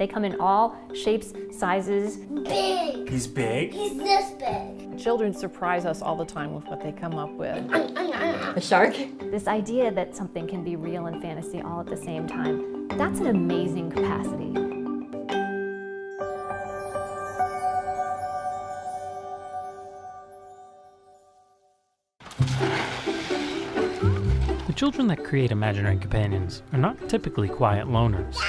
They come in all shapes, sizes. Big! He's big? He's this big. Children surprise us all the time with what they come up with. A shark? This idea that something can be real and fantasy all at the same time, that's an amazing capacity. The children that create imaginary companions are not typically quiet loners.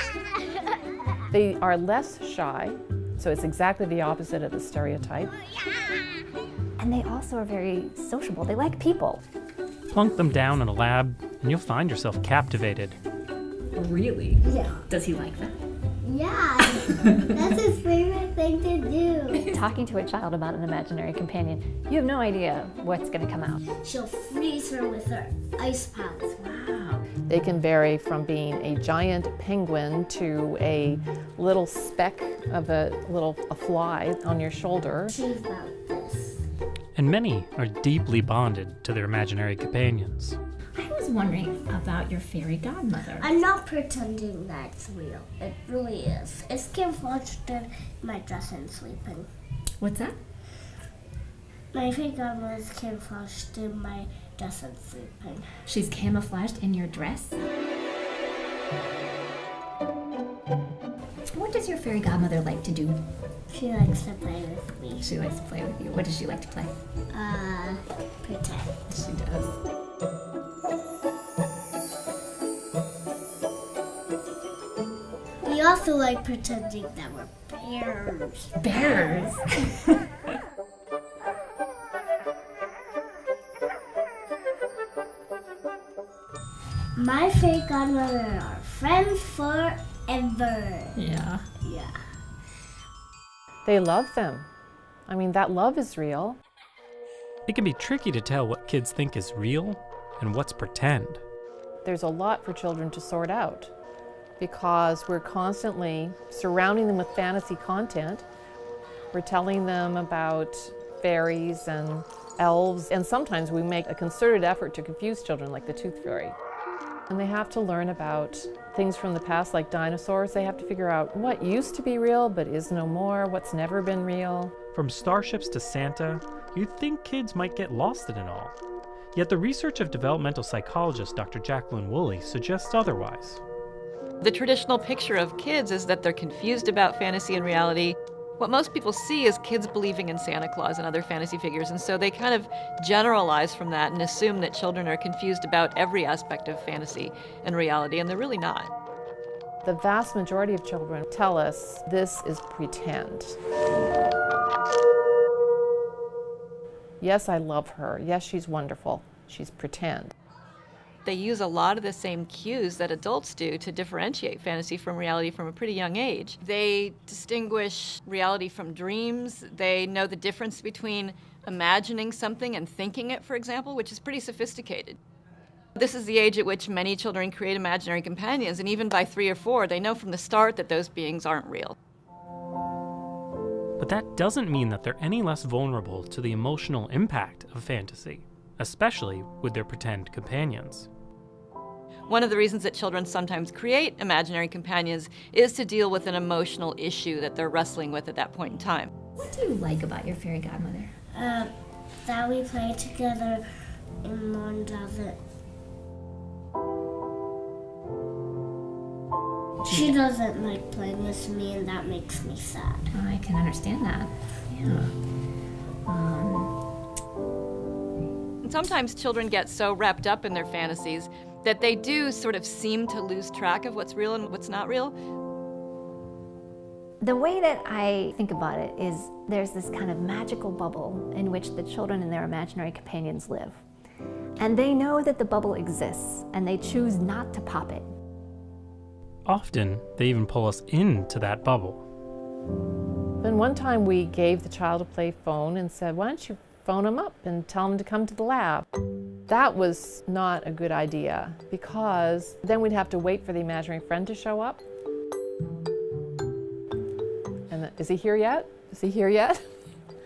They are less shy, so it's exactly the opposite of the stereotype. And they also are very sociable. They like people. Plunk them down in a lab, and you'll find yourself captivated. Really? Yeah. Does he like that? Yeah. That's his favorite thing to do. Talking to a child about an imaginary companion, you have no idea what's going to come out. She'll freeze her with her ice palace. Wow. They can vary from being a giant penguin to a little speck of a fly on your shoulder. She's about this. And many are deeply bonded to their imaginary companions. I was wondering about your fairy godmother. I'm not pretending that it's real. It really is. It's camouflaged in my dress and sleeping. What's that? My fairy godmother is camouflaged in my dress and sleeping. She's camouflaged in your dress? What does your fairy godmother like to do? She likes to play with me. She likes to play with you. What does she like to play? Pretend. She does. We also like pretending that we're bears. Bears? My fairy godmother are friends forever. Yeah. Yeah. They love them. I mean, that love is real. It can be tricky to tell what kids think is real and what's pretend. There's a lot for children to sort out because we're constantly surrounding them with fantasy content. We're telling them about fairies and elves, and sometimes we make a concerted effort to confuse children, like the tooth fairy. And they have to learn about things from the past, like dinosaurs. They have to figure out what used to be real but is no more, what's never been real. From starships to Santa, you'd think kids might get lost in it all. Yet the research of developmental psychologist Dr. Jacqueline Woolley suggests otherwise. The traditional picture of kids is that they're confused about fantasy and reality. What most people see is kids believing in Santa Claus and other fantasy figures, and so they kind of generalize from that and assume that children are confused about every aspect of fantasy and reality, and they're really not. The vast majority of children tell us this is pretend. Yes, I love her. Yes, she's wonderful. She's pretend. They use a lot of the same cues that adults do to differentiate fantasy from reality from a pretty young age. They distinguish reality from dreams. They know the difference between imagining something and thinking it, for example, which is pretty sophisticated. This is the age at which many children create imaginary companions, and even by 3 or 4, they know from the start that those beings aren't real. But that doesn't mean that they're any less vulnerable to the emotional impact of fantasy, especially with their pretend companions. One of the reasons that children sometimes create imaginary companions is to deal with an emotional issue that they're wrestling with at that point in time. What do you like about your fairy godmother? That we play together and one doesn't. She doesn't like playing with me, and that makes me sad. Oh, I can understand that. Yeah. And sometimes children get so wrapped up in their fantasies that they do sort of seem to lose track of what's real and what's not real. The way that I think about it is there's this kind of magical bubble in which the children and their imaginary companions live. And they know that the bubble exists, and they choose not to pop it. Often, they even pull us into that bubble. Then one time we gave the child a play phone and said, why don't you phone them up and tell them to come to the lab? That was not a good idea because then we'd have to wait for the imaginary friend to show up. And is he here yet? Is he here yet?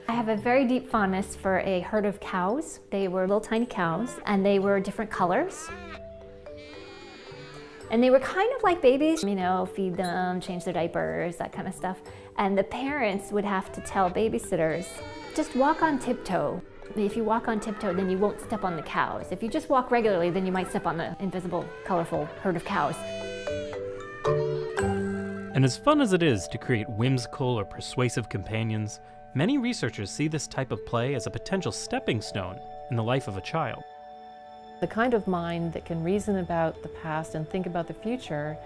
I have a very deep fondness for a herd of cows. They were little tiny cows, and they were different colors. And they were kind of like babies, you know, feed them, change their diapers, that kind of stuff. And the parents would have to tell babysitters, just walk on tiptoe. If you walk on tiptoe, then you won't step on the cows. If you just walk regularly, then you might step on the invisible, colorful herd of cows. And as fun as it is to create whimsical or persuasive companions, many researchers see this type of play as a potential stepping stone in the life of a child. The kind of mind that can reason about the past and think about the future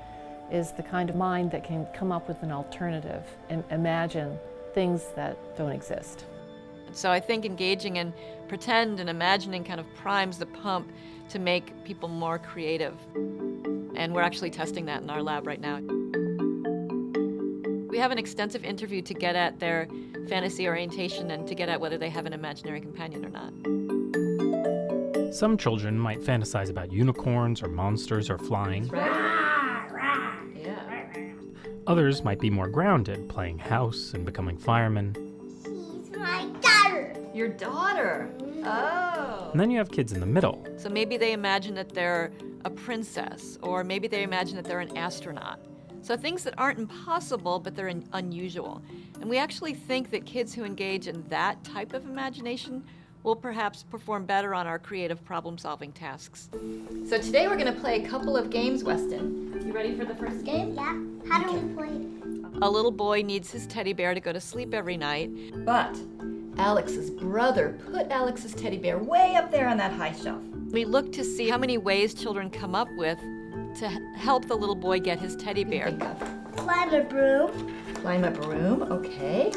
is the kind of mind that can come up with an alternative and imagine things that don't exist. So I think engaging in pretend and imagining kind of primes the pump to make people more creative. And we're actually testing that in our lab right now. We have an extensive interview to get at their fantasy orientation and to get at whether they have an imaginary companion or not. Some children might fantasize about unicorns or monsters or flying. Yeah. Others might be more grounded, playing house and becoming firemen. She's my daughter. Your daughter. Oh. And then you have kids in the middle. So maybe they imagine that they're a princess, or maybe they imagine that they're an astronaut. So things that aren't impossible, but they're unusual. And we actually think that kids who engage in that type of imagination will perhaps perform better on our creative problem-solving tasks. So today we're going to play a couple of games, Weston. You ready for the first game? Yeah. How do we play it? A little boy needs his teddy bear to go to sleep every night, but Alex's brother put Alex's teddy bear way up there on that high shelf. We look to see how many ways children come up with to help the little boy get his teddy bear. Climb a broom. Climb a broom, okay.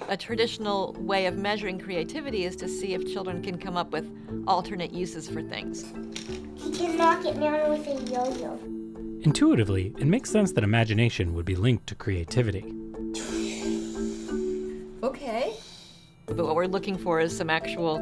A traditional way of measuring creativity is to see if children can come up with alternate uses for things. He can knock it down with a yo-yo. Intuitively, it makes sense that imagination would be linked to creativity. Okay. But what we're looking for is some actual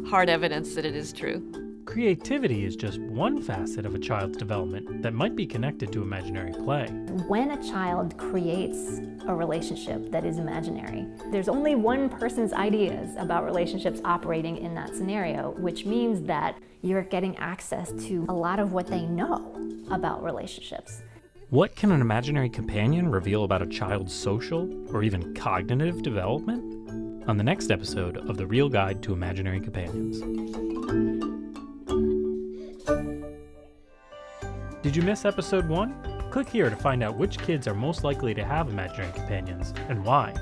hard evidence that it is true. Creativity is just one facet of a child's development that might be connected to imaginary play. When a child creates a relationship that is imaginary, there's only one person's ideas about relationships operating in that scenario, which means that you're getting access to a lot of what they know about relationships. What can an imaginary companion reveal about a child's social or even cognitive development? On the next episode of The Real Guide to Imaginary Companions. Did you miss episode 1? Click here to find out which kids are most likely to have imaginary companions and why.